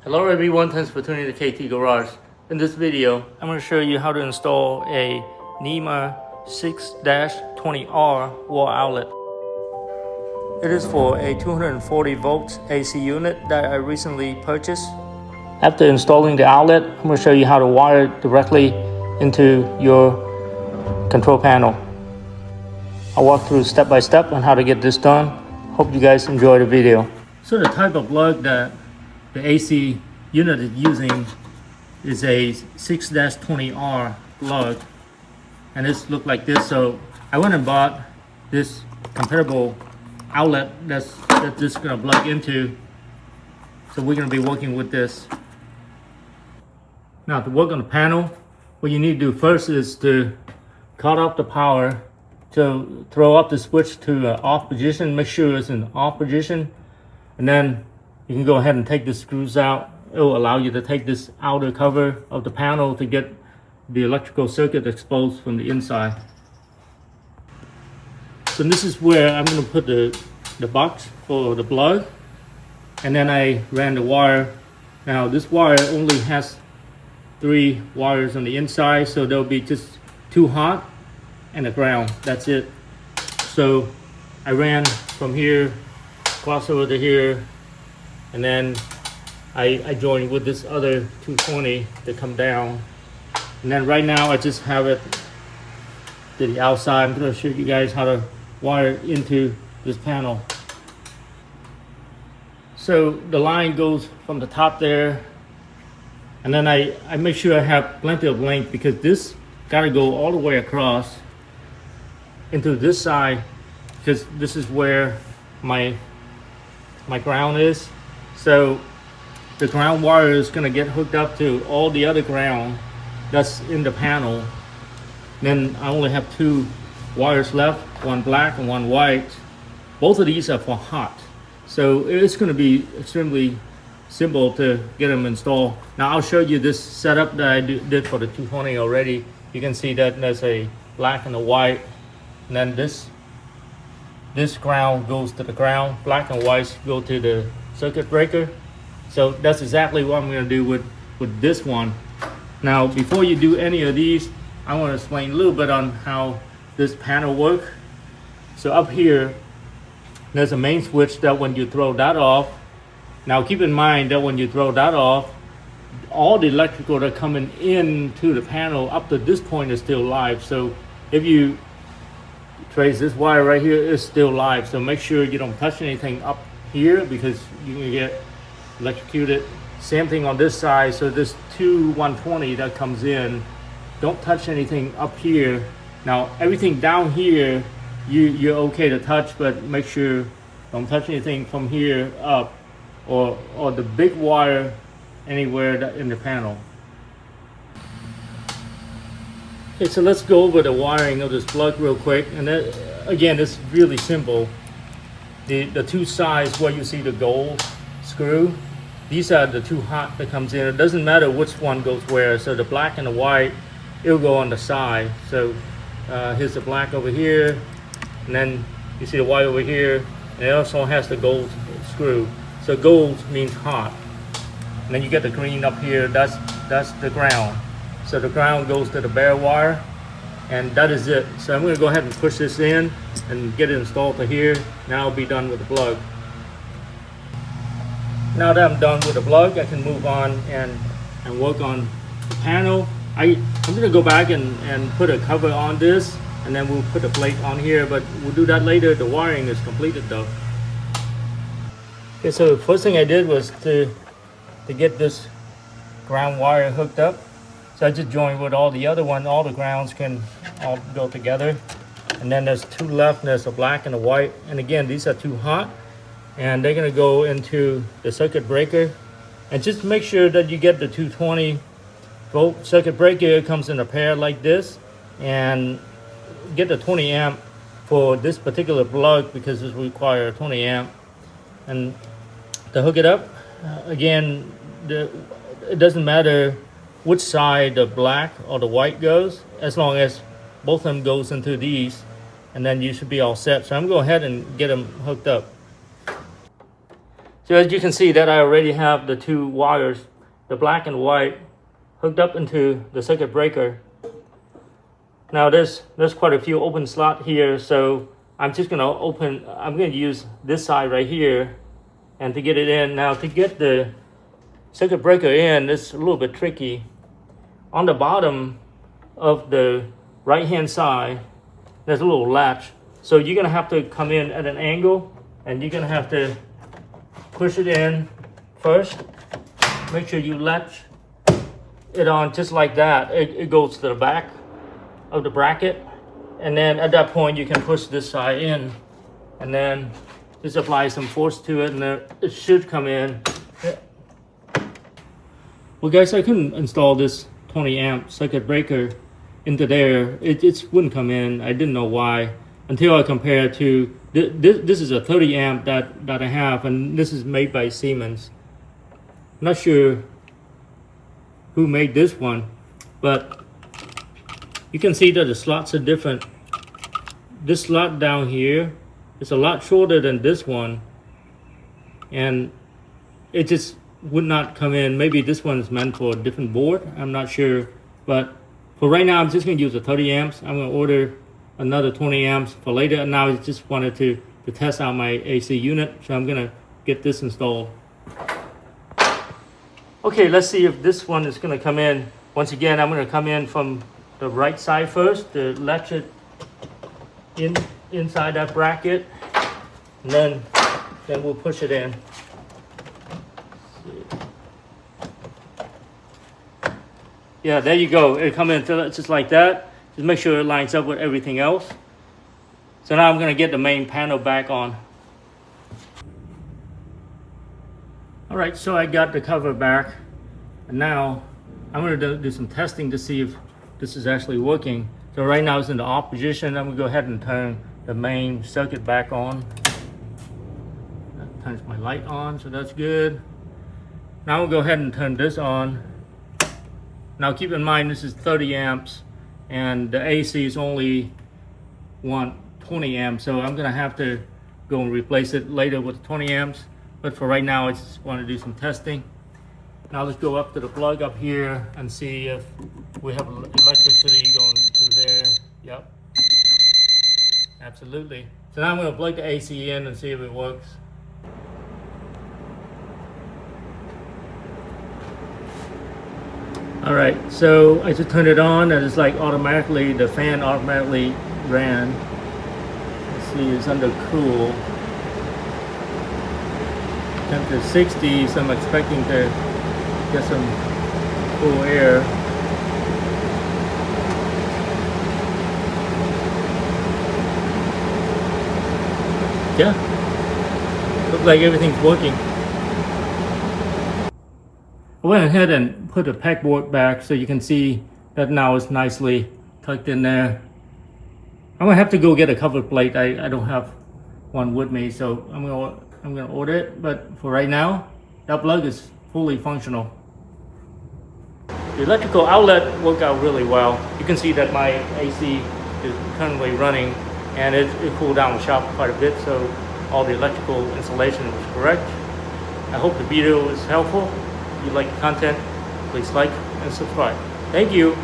Hello everyone, thanks for tuning to KT Garage. In this video, I'm going to show you how to install a NEMA 6-20R wall outlet. It is for a 240 volts AC unit that I recently purchased. After installing the outlet, I'm going to show you how to wire it directly into your control panel. I'll walk through step by step on how to get this done. Hope you guys enjoy the video. So the type of plug that the AC unit is using is a 6-20R plug, and this look like this. So I went and bought this compatible outlet that this is going to plug into. So we're going to be working with this. Now to work on the panel, what you need to do first is to cut off the power. So throw up the switch to off position, make sure it's in off position, and then you can go ahead and take the screws out. It will allow you to take this outer cover of the panel to get the electrical circuit exposed from the inside. So this is where I'm going to put the box for the plug, and then I ran the wire. Now this wire only has 3 wires on the inside, so there'll be just 2 hot and a ground. That's it. So I ran from here across over to here, and then I joined with this other 220 to come down, and then right now I just have it to the outside. I'm going to show you guys how to wire into this panel. So the line goes from the top there, and then I make sure I have plenty of length, because this got to go all the way across into this side, because this is where my ground is. So the ground wire is going to get hooked up to all the other ground that's in the panel. Then I only have 2 wires left, one black and one white. Both of these are for hot, so it's going to be extremely simple to get them installed. Now I'll show you this setup that I did for the 220 already. You can see that there's a black and a white, and then this ground goes to the ground, black and white go to the circuit breaker. So that's exactly what I'm going to do with this one. Now before you do any of these, I want to explain a little bit on how this panel works. So up here there's a main switch that when you throw that off, now keep in mind that when you throw that off, all the electrical that coming into the panel up to this point is still live. So if you trace this wire right here, is still live. So make sure you don't touch anything up here, because you can get electrocuted. Same thing on this side. So this 120 that comes in, don't touch anything up here. Now everything down here you're okay to touch, but make sure don't touch anything from here up, or the big wire anywhere in the panel. Okay, so let's go over the wiring of this plug real quick. And then, again, it's really simple. The 2 sides where you see the gold screw, these are the 2 hot that comes in. It doesn't matter which one goes where. So the black and the white, it'll go on the side. So here's the black over here, and then you see the white over here, and it also has the gold screw. So gold means hot. And then you get the green up here, that's the ground. So the ground goes to the bare wire, and that is it. So I'm going to go ahead and push this in and get it installed to here. Now I'll be done with the plug. Now that I'm done with the plug, I can move on and work on the panel. I'm going to go back and put a cover on this, and then we'll put a plate on here, but we'll do that later. The wiring is completed though. Okay, so the first thing I did was to get this ground wire hooked up. So I just joined with all the other one. All the grounds can all go together. And then there's 2 left, and there's a black and a white. And again, these are 2 hot, and they're gonna go into the circuit breaker. And just make sure that you get the 220 volt circuit breaker. It comes in a pair like this, and get the 20 amp for this particular plug, because this requires 20 amp. And to hook it up, again, it doesn't matter which side the black or the white goes, as long as both of them goes into these, and then you should be all set. So I'm going to go ahead and get them hooked up. So as you can see that I already have the two wires, the black and white, hooked up into the circuit breaker. Now there's quite a few open slot here, so I'm just gonna use this side right here and to get it in. Now to get the circuit breaker in, it's a little bit tricky. On the bottom of the right hand side, there's a little latch. So you're gonna have to come in at an angle and you're gonna have to push it in first. Make sure you latch it on just like that. It goes to the back of the bracket, and then at that point you can push this side in and then just apply some force to it and then it should come in. Well guys, I couldn't install this 20 amp circuit breaker into there. It just wouldn't come in. I didn't know why until I compared to this is a 30 amp that I have, and this is made by Siemens. I'm not sure who made this one, but you can see that the slots are different. This slot down here is a lot shorter than this one, and it just would not come in. Maybe this one is meant for a different board, I'm not sure, but for right now I'm just going to use the 30 amps. I'm going to order another 20 amps for later, and now I just wanted to test out my AC unit, so I'm going to get this installed. Okay, let's see if this one is going to come in. Once again, I'm going to come in from the right side first to latch it inside that bracket, and then we'll push it in. Yeah, there you go. It come in just like that. Just make sure it lines up with everything else. So now I'm going to get the main panel back on. Alright, so I got the cover back, and now I'm going to do some testing to see if this is actually working. So right now it's in the off position. I'm going to go ahead and turn the main circuit back on. That turns my light on, so that's good. Now we'll go ahead and turn this on. Now keep in mind this is 30 amps and the AC is only 20 amps, so I'm going to have to go and replace it later with 20 amps. But for right now, I just want to do some testing. Now let's go up to the plug up here and see if we have electricity going through there. Yep, absolutely. So now I'm going to plug the AC in and see if it works. All right, so I just turned it on and it's like automatically, the fan automatically ran. Let's see, it's under cool. Temperature 60, so I'm expecting to get some cool air. Yeah, looks like everything's working. I went ahead and put the pegboard back so you can see that now it's nicely tucked in there. I'm gonna have to go get a cover plate. I don't have one with me, so I'm gonna order it, but for right now, that plug is fully functional. The electrical outlet worked out really well. You can see that my AC is currently running, and it cooled down the shop quite a bit, so all the electrical installation was correct. I hope the video was helpful. If you like the content, please like and subscribe. Thank you.